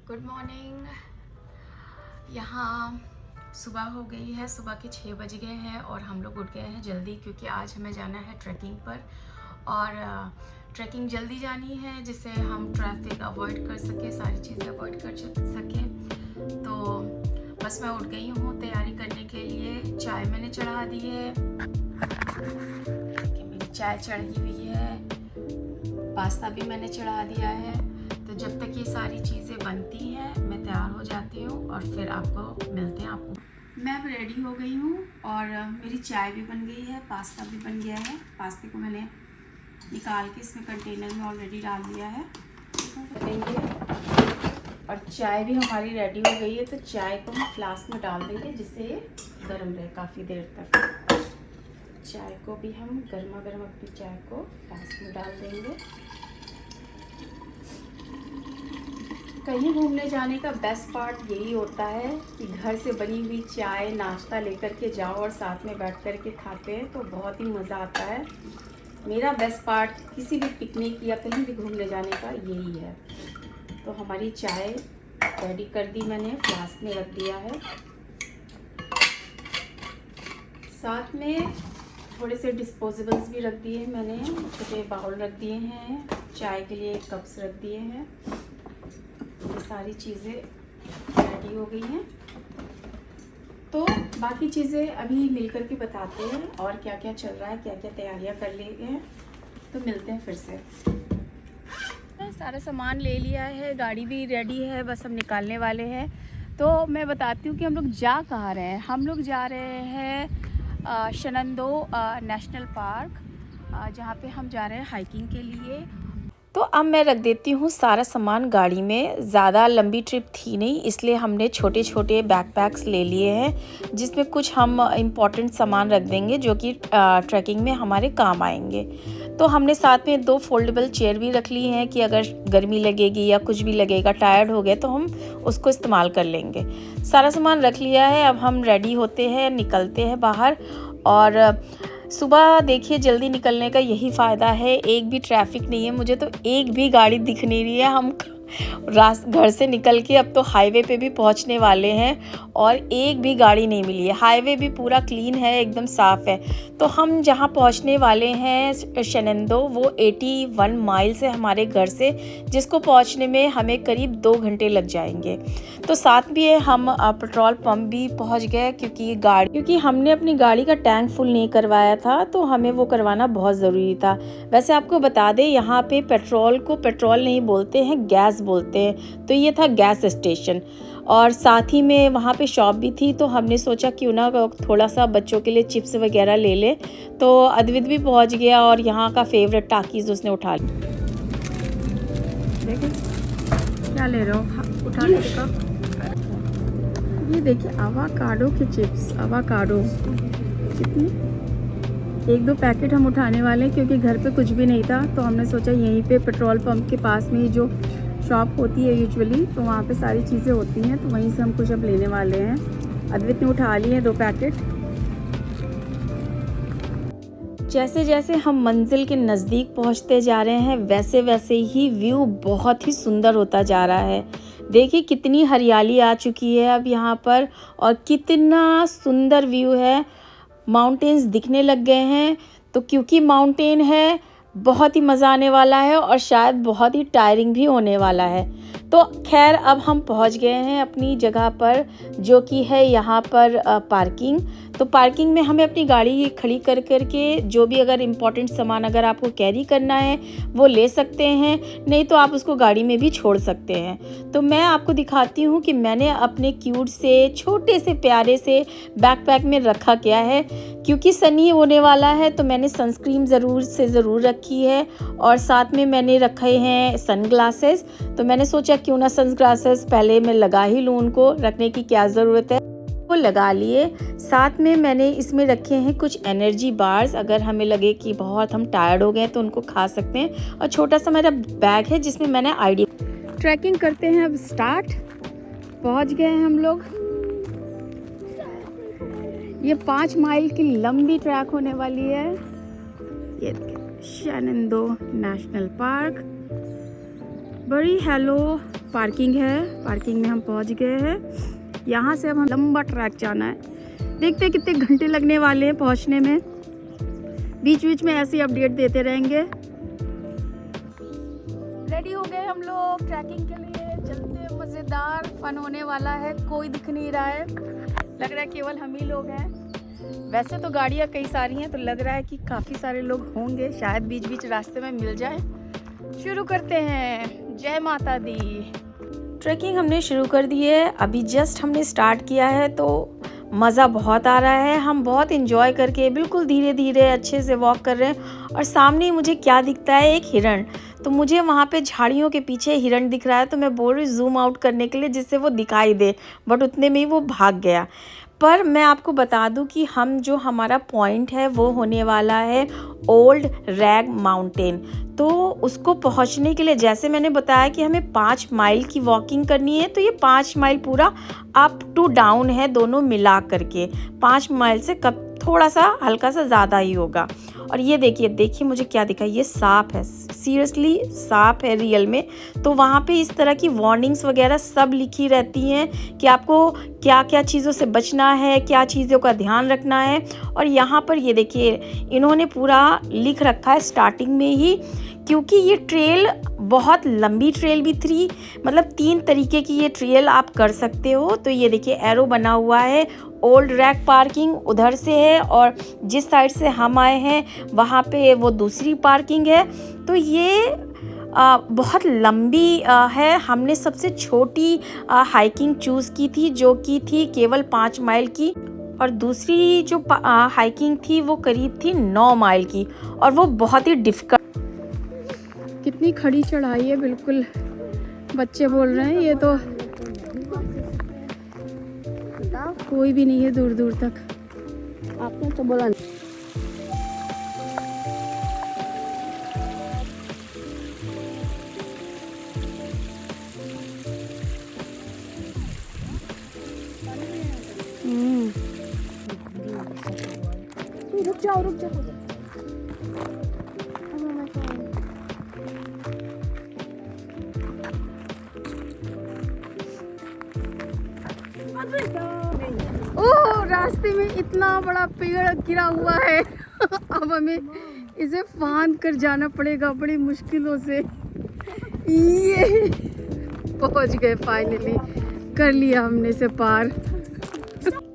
Good morning. यहाँ सुबह हो गई है, सुबह के 6 बज गए हैं और हम लोग उठ गए हैं जल्दी क्योंकि आज हमें जाना है ट्रैकिंग पर। और ट्रैकिंग जल्दी जानी है जिससे हम ट्रैफिक अवॉइड कर सकें, सारी चीज़ें अवॉइड कर सकें। तो बस मैं उठ गई हूँ तैयारी करने के लिए। चाय मैंने चढ़ा दी है, मेरी चाय चढ़ी हुई है, पास्ता भी मैंने चढ़ा दिया है। तो जब तक ये सारी चीज़ें बनती हैं मैं तैयार हो जाती हूँ और फिर आपको मिलते हैं। आपको मैं अब रेडी हो गई हूँ और मेरी चाय भी बन गई है, पास्ता भी बन गया है। पास्ते को मैंने निकाल के इसमें कंटेनर में ऑलरेडी डाल दिया है देंगे। और चाय भी हमारी रेडी हो गई है, तो चाय को हम फ्लास्क में डाल देंगे जिससे गर्म रहे काफ़ी देर तक। चाय को भी हम गर्मा गर्म अपनी चाय को फ्लास्क में डाल देंगे। कहीं घूमने जाने का बेस्ट पार्ट यही होता है कि घर से बनी हुई चाय नाश्ता लेकर के जाओ और साथ में बैठ कर के खाते हैं तो बहुत ही मज़ा आता है। मेरा बेस्ट पार्ट किसी भी पिकनिक या कहीं भी घूमने जाने का यही है। तो हमारी चाय रेडी कर दी मैंने, फ्लास्क में रख दिया है। साथ में थोड़े से डिस्पोजेबल्स भी रख दिए मैंने, छोटे बाउल रख दिए हैं, चाय के लिए कप्स रख दिए हैं। ये सारी चीज़ें रेडी हो गई हैं, तो बाकी चीज़ें अभी मिल कर के बताते हैं और क्या क्या चल रहा है, क्या क्या तैयारियां कर ली हैं। तो मिलते हैं फिर से। सारा सामान ले लिया है, गाड़ी भी रेडी है, बस हम निकालने वाले हैं। तो मैं बताती हूँ कि हम लोग जा कहाँ रहे हैं। हम लोग जा रहे हैं शेनंदो नेशनल पार्क, जहाँ पे हम जा रहे हैं हाइकिंग के लिए। तो अब मैं रख देती हूँ सारा सामान गाड़ी में। ज़्यादा लंबी ट्रिप थी नहीं, इसलिए हमने छोटे छोटे बैकपैक्स ले लिए हैं जिसमें कुछ हम इम्पॉर्टेंट सामान रख देंगे जो कि ट्रैकिंग में हमारे काम आएंगे। तो हमने साथ में 2 फोल्डेबल चेयर भी रख ली हैं कि अगर गर्मी लगेगी या कुछ भी लगेगा, टायर्ड हो गए तो हम उसको इस्तेमाल कर लेंगे। सारा सामान रख लिया है, अब हम रेडी होते हैं, निकलते हैं बाहर। और सुबह देखिए जल्दी निकलने का यही फ़ायदा है, एक भी ट्रैफिक नहीं है। मुझे तो एक भी गाड़ी दिख नहीं रही है। हम घर से निकल के अब तो हाईवे पे भी पहुंचने वाले हैं और एक भी गाड़ी नहीं मिली है। हाईवे भी पूरा क्लीन है, एकदम साफ़ है। तो हम जहां पहुंचने वाले हैं शेनंदो, वो 81 माइल्स है हमारे घर से, जिसको पहुंचने में हमें करीब 2 घंटे लग जाएंगे। तो साथ में हम पेट्रोल पंप भी पहुंच गए क्योंकि हमने अपनी गाड़ी का टैंक फुल नहीं करवाया था, तो हमें वो करवाना बहुत ज़रूरी था। वैसे आपको बता दें, यहाँ पे पेट्रोल को पेट्रोल नहीं बोलते हैं, गैस बोलते हैं। तो ये था गैस स्टेशन और साथ ही में वहाँ पे शॉप भी थी। तो हमने सोचा क्यों ना थोड़ा सा बच्चों के लिए चिप्स वगैरह ले ले। तो अद्वित भी पहुँच गया और यहाँ का फेवरेट टाकीज उसने उठा लिया। देखिए क्या ले रहे हो, उठा ले का। ये देखिए आवाकाडो के चिप्स, आवाकाडो कितनी, 1-2 पैकेट हम उठाने वाले हैं क्योंकि घर पे कुछ भी नहीं था। तो हमने सोचा यहीं पे पेट्रोल पंप के पास में ही जो शॉप होती है यूजुअली, तो वहाँ पे सारी चीज़ें होती हैं, तो वहीं से हम कुछ अब लेने वाले हैं। अद्वित ने उठा लिए हैं 2 पैकेट। जैसे जैसे हम मंजिल के नज़दीक पहुँचते जा रहे हैं वैसे वैसे ही व्यू बहुत ही सुंदर होता जा रहा है। देखिए कितनी हरियाली आ चुकी है अब यहाँ पर और कितना सुंदर व्यू है। माउंटेन्स दिखने लग गए हैं, तो क्योंकि माउंटेन है बहुत ही मज़ा आने वाला है और शायद बहुत ही टायरिंग भी होने वाला है। तो खैर अब हम पहुंच गए हैं अपनी जगह पर, जो कि है यहाँ पर पार्किंग। तो पार्किंग में हमें अपनी गाड़ी खड़ी कर के जो भी अगर इम्पोर्टेंट सामान अगर आपको कैरी करना है वो ले सकते हैं, नहीं तो आप उसको गाड़ी में भी छोड़ सकते हैं। तो मैं आपको दिखाती हूँ कि मैंने अपने क्यूट से छोटे से प्यारे से बैकपैक में रखा क्या है। क्योंकि सनी होने वाला है तो मैंने सनस्क्रीन ज़रूर रखी है और साथ में मैंने रखे हैं सनग्लासेस। तो मैंने सोचा क्यों ना सनग्लासेस पहले मैं लगा ही लूँ, उनको रखने की क्या ज़रूरत है, वो लगा लिए। साथ में मैंने इसमें रखे हैं कुछ एनर्जी बार्स, अगर हमें लगे कि बहुत हम टायर्ड हो गए तो उनको खा सकते हैं। और छोटा सा मेरा बैग है जिसमें मैंने आईडी। ट्रैकिंग करते हैं अब स्टार्ट। पहुंच गए हैं हम लोग। ये 5 माइल की लंबी ट्रैक होने वाली है। ये शेनंदो नेशनल पार्क, बड़ी हेलो पार्किंग है, पार्किंग में हम पहुंच गए हैं। यहाँ से अब हम लंबा ट्रैक जाना है, देखते हैं कितने घंटे लगने वाले हैं पहुंचने में। बीच बीच में ऐसे अपडेट देते रहेंगे। रेडी हो गए हम लोग ट्रैकिंग के लिए, चलते हैं। मज़ेदार फन होने वाला है, कोई दिख नहीं रहा है, लग रहा है केवल हम ही लोग हैं। वैसे तो गाड़ियाँ कई सारी हैं, तो लग रहा है कि काफ़ी सारे लोग होंगे, शायद बीच बीच रास्ते में मिल जाए। शुरू करते हैं। जय माता दी। ट्रैकिंग हमने शुरू कर दी है, अभी जस्ट हमने स्टार्ट किया है, तो मज़ा बहुत आ रहा है। हम बहुत इंजॉय करके बिल्कुल धीरे धीरे अच्छे से वॉक कर रहे हैं। और सामने ही मुझे क्या दिखता है, एक हिरण। तो मुझे वहाँ पे झाड़ियों के पीछे हिरण दिख रहा है, तो मैं बोल रही जूम आउट करने के लिए जिससे वो दिखाई दे, बट उतने में ही वो भाग गया। पर मैं आपको बता दूं कि हमारा पॉइंट है वो होने वाला है ओल्ड रैग माउंटेन। तो उसको पहुंचने के लिए, जैसे मैंने बताया कि हमें 5 माइल की वॉकिंग करनी है, तो ये 5 माइल पूरा अप टू डाउन है, दोनों मिला करके 5 माइल से कब थोड़ा सा हल्का सा ज़्यादा ही होगा। और ये देखिए मुझे क्या दिखा, ये सांप है, सीरियसली सांप है रियल में। तो वहाँ पे इस तरह की वार्निंग्स वगैरह सब लिखी रहती हैं कि आपको क्या क्या चीज़ों से बचना है, क्या चीज़ों का ध्यान रखना है। और यहाँ पर ये देखिए इन्होंने पूरा लिख रखा है स्टार्टिंग में ही, क्योंकि ये ट्रेल बहुत लंबी ट्रेल भी थी, मतलब 3 तरीके की ये ट्रेल आप कर सकते हो। तो ये देखिए एरो बना हुआ है, ओल्ड रैक पार्किंग उधर से है, और जिस साइड से हम आए हैं वहाँ पे वो दूसरी पार्किंग है। तो ये बहुत लंबी है। हमने सबसे छोटी हाइकिंग चूज़ की थी, जो कि थी केवल 5 माइल की, और दूसरी जो हाइकिंग थी वो करीब थी 9 माइल की, और वो बहुत ही डिफिकल्ट। कितनी खड़ी चढ़ाई है, बिल्कुल बच्चे बोल रहे हैं ये तो कोई भी नहीं है दूर दूर तक। आपने तो बोला रुक जाओ रुक जाओ। ओह, रास्ते में इतना बड़ा पेड़ गिरा हुआ है अब हमें इसे फांद कर जाना पड़ेगा बड़ी मुश्किलों से। ये पहुंच गए, फाइनली कर लिया हमने इसे पार।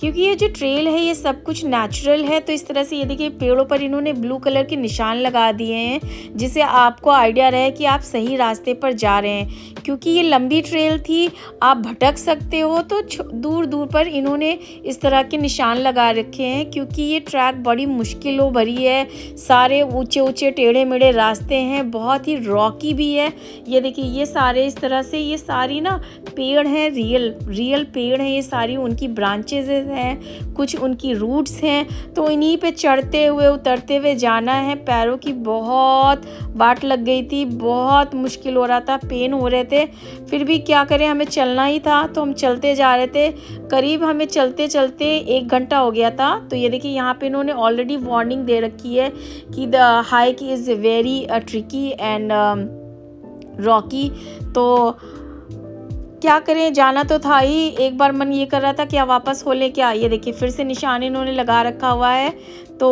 क्योंकि ये जो ट्रेल है ये सब कुछ नेचुरल है, तो इस तरह से ये देखिए पेड़ों पर इन्होंने ब्लू कलर के निशान लगा दिए हैं, जिससे आपको आइडिया रहे कि आप सही रास्ते पर जा रहे हैं। क्योंकि ये लंबी ट्रेल थी, आप भटक सकते हो, तो दूर दूर पर इन्होंने इस तरह के निशान लगा रखे हैं। क्योंकि ये ट्रैक बड़ी मुश्किलों भरी है, सारे ऊंचे ऊंचे टेढ़े मेढ़े रास्ते हैं, बहुत ही रॉकी भी है। ये देखिए ये सारे इस तरह से, ये सारी ना पेड़ हैं, रियल पेड़ हैं, ये सारी उनकी ब्रांचेज हैं, कुछ उनकी रूट्स हैं। तो इन्हीं पे चढ़ते हुए उतरते हुए जाना है। पैरों की बहुत वाट लग गई थी, बहुत मुश्किल हो रहा था, पेन हो रहे थे, फिर भी क्या करें, हमें चलना ही था, तो हम चलते जा रहे थे। करीब हमें चलते चलते 1 घंटा हो गया था। तो ये देखिए यहाँ पे इन्होंने ऑलरेडी वार्निंग दे रखी है कि the hike is very tricky and Rocky. तो क्या करें, जाना तो था ही। एक बार मन ये कर रहा था कि वापस हो ले क्या। ये देखिए फिर से निशान इन्होंने लगा रखा हुआ है। तो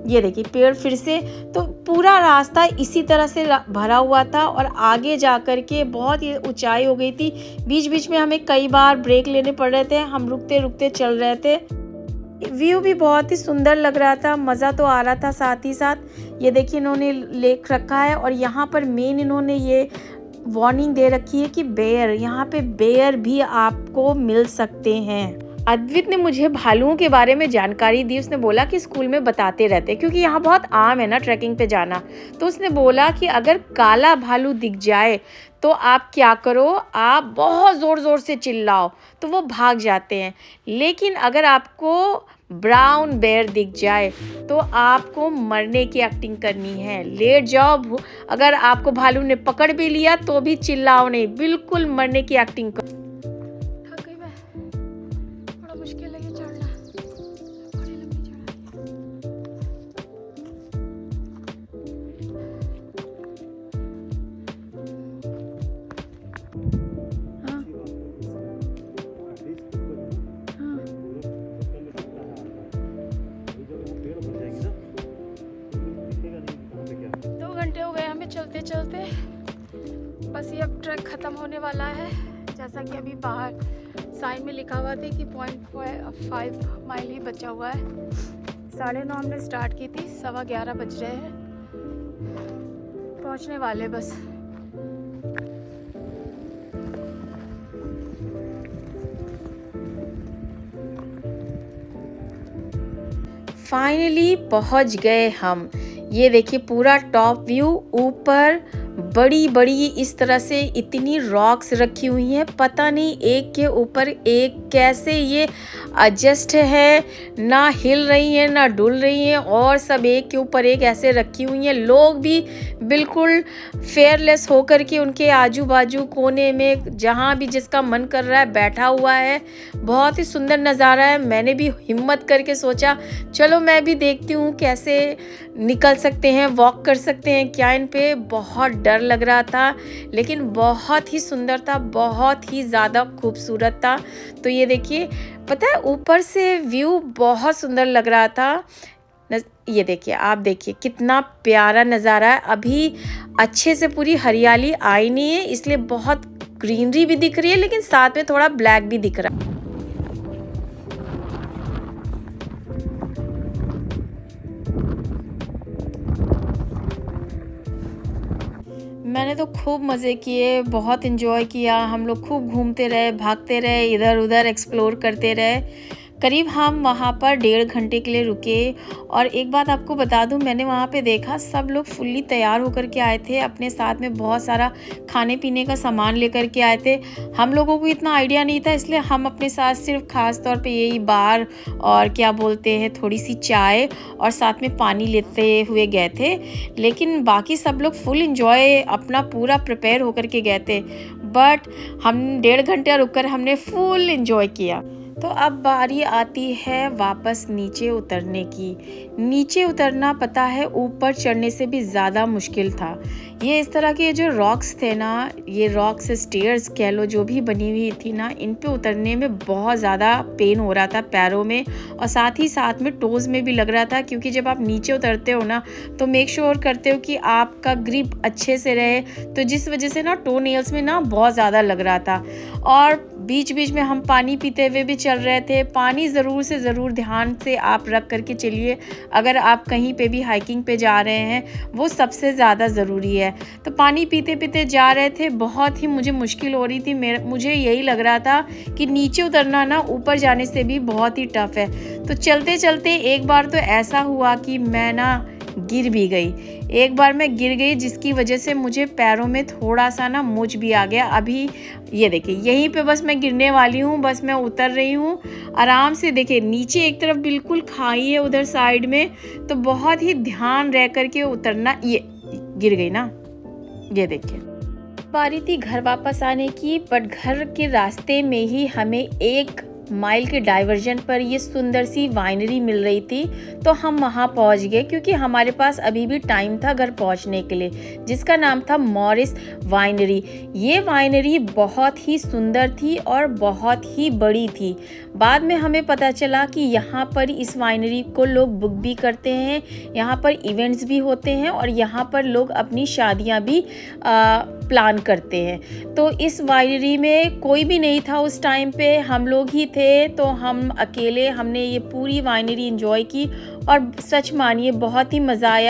ये देखिए पेड़ फिर से, तो पूरा रास्ता इसी तरह से भरा हुआ था, और आगे जा कर के बहुत ही ऊंचाई हो गई थी। बीच बीच में हमें कई बार ब्रेक लेने पड़ रहे थे, हम रुकते रुकते चल रहे थे। व्यू भी बहुत ही सुंदर लग रहा था, मज़ा तो आ रहा था साथ ही साथ। ये देखिए इन्होंने लिख रखा है, और यहाँ पर मेन इन्होंने ये वार्निंग दे रखी है कि बेयर, यहाँ पे बेयर भी आपको मिल सकते हैं। अद्वित ने मुझे भालुओं के बारे में जानकारी दी। उसने बोला कि स्कूल में बताते रहते, क्योंकि यहाँ बहुत आम है ना ट्रैकिंग पे जाना। तो उसने बोला कि अगर काला भालू दिख जाए तो आप क्या करो, आप बहुत ज़ोर ज़ोर से चिल्लाओ, तो वो भाग जाते हैं। लेकिन अगर आपको ब्राउन बेयर दिख जाए तो आपको मरने की एक्टिंग करनी है, लेट जाओ। अगर आपको भालू ने पकड़ भी लिया तो भी चिल्लाओ नहीं, बिल्कुल मरने की एक्टिंग करो। थक गई मैं, बड़ा मुश्किल है ये चढ़ना, बड़ी लंबी चढ़ाई। चलते बस ये अब ट्रैक ख़त्म होने वाला है। जैसा कि अभी बाहर साइन में लिखा हुआ था कि 0.5 माइल ही बचा हुआ है। 9:30 हमने स्टार्ट की थी, 11:15 बज रहे हैं, पहुंचने वाले बस। फाइनली पहुंच गए हम। ये देखिए पूरा टॉप व्यू, ऊपर बड़ी बड़ी इस तरह से इतनी रॉक्स रखी हुई हैं, पता नहीं एक के ऊपर एक कैसे ये एडजस्ट है, ना हिल रही हैं ना डुल रही हैं, और सब एक के ऊपर एक ऐसे रखी हुई हैं। लोग भी बिल्कुल फेयरलेस होकर के उनके आजू बाजू कोने में जहाँ भी जिसका मन कर रहा है बैठा हुआ है। बहुत ही सुंदर नज़ारा है। मैंने भी हिम्मत करके सोचा चलो मैं भी देखती हूँ कैसे निकल सकते हैं, वॉक कर सकते हैं क्या इन पे। बहुत डर लग रहा था लेकिन बहुत ही सुंदर था, बहुत ही ज़्यादा खूबसूरत था। तो ये देखिए, पता है ऊपर से व्यू बहुत सुंदर लग रहा था। ये देखिए, आप देखिए कितना प्यारा नज़ारा है। अभी अच्छे से पूरी हरियाली आई नहीं है, इसलिए बहुत ग्रीनरी भी दिख रही है लेकिन साथ में थोड़ा ब्लैक भी दिख रहा है। मैंने तो खूब मज़े किए, बहुत इन्जॉय किया। हम लोग खूब घूमते रहे, भागते रहे, इधर उधर एक्सप्लोर करते रहे। करीब हम वहाँ पर 1.5 घंटे के लिए रुके। और एक बात आपको बता दूँ, मैंने वहाँ पे देखा सब लोग फुल्ली तैयार होकर के आए थे, अपने साथ में बहुत सारा खाने पीने का सामान लेकर के आए थे। हम लोगों को इतना आइडिया नहीं था, इसलिए हम अपने साथ सिर्फ ख़ास तौर पे यही बार और क्या बोलते हैं थोड़ी सी चाय और साथ में पानी लेते हुए गए थे। लेकिन बाकी सब लोग फुल इंजॉय अपना पूरा प्रिपेयर होकर के गए थे। बट हम 1.5 घंटे रुककर हमने फुल इंजॉय किया। तो अब बारी आती है वापस नीचे उतरने की। नीचे उतरना पता है ऊपर चढ़ने से भी ज़्यादा मुश्किल था। ये इस तरह के जो रॉक्स थे ना, ये रॉक्स स्टेयर्स कह लो जो भी बनी हुई थी ना, इन पे उतरने में बहुत ज़्यादा पेन हो रहा था पैरों में और साथ ही साथ में टोज़ में भी लग रहा था। क्योंकि जब आप नीचे उतरते हो ना तो मेक श्योर करते हो कि आपका ग्रिप अच्छे से रहे, तो जिस वजह से ना टो नेल्स में ना बहुत ज़्यादा लग रहा था। और बीच बीच में हम पानी पीते हुए भी चल रहे थे। पानी ज़रूर से ज़रूर ध्यान से आप रख करके चलिए, अगर आप कहीं पे भी हाइकिंग पे जा रहे हैं, वो सबसे ज़्यादा ज़रूरी है। तो पानी पीते पीते जा रहे थे। बहुत ही मुझे मुश्किल हो रही थी। मुझे यही लग रहा था कि नीचे उतरना ना ऊपर जाने से भी बहुत ही टफ है। तो चलते चलते एक बार तो ऐसा हुआ कि मैं ना गिर भी गई। एक बार मैं गिर गई जिसकी वजह से मुझे पैरों में थोड़ा सा ना मुझ भी आ गया। अभी ये देखिए यहीं पे बस मैं गिरने वाली हूँ, बस मैं उतर रही हूँ आराम से। देखिए नीचे एक तरफ बिल्कुल खाई है उधर साइड में, तो बहुत ही ध्यान रह करके उतरना। ये गिर गई ना, ये देखिए। बारी थी घर वापस आने की, बट घर के रास्ते में ही हमें 1 माइल के डाइवर्जन पर ये सुंदर सी वाइनरी मिल रही थी। तो हम वहाँ पहुँच गए क्योंकि हमारे पास अभी भी टाइम था घर पहुँचने के लिए, जिसका नाम था मॉरिस वाइनरी। ये वाइनरी बहुत ही सुंदर थी और बहुत ही बड़ी थी। बाद में हमें पता चला कि यहाँ पर इस वाइनरी को लोग बुक भी करते हैं, यहाँ पर इवेंट्स भी होते हैं और यहाँ पर लोग अपनी शादियाँ भी प्लान करते हैं। तो इस वाइनरी में कोई भी नहीं था उस टाइम पे, हम लोग ही थे। तो हम अकेले हमने ये पूरी वाइनरी एंजॉय की और सच मानिए बहुत ही मज़ा आया।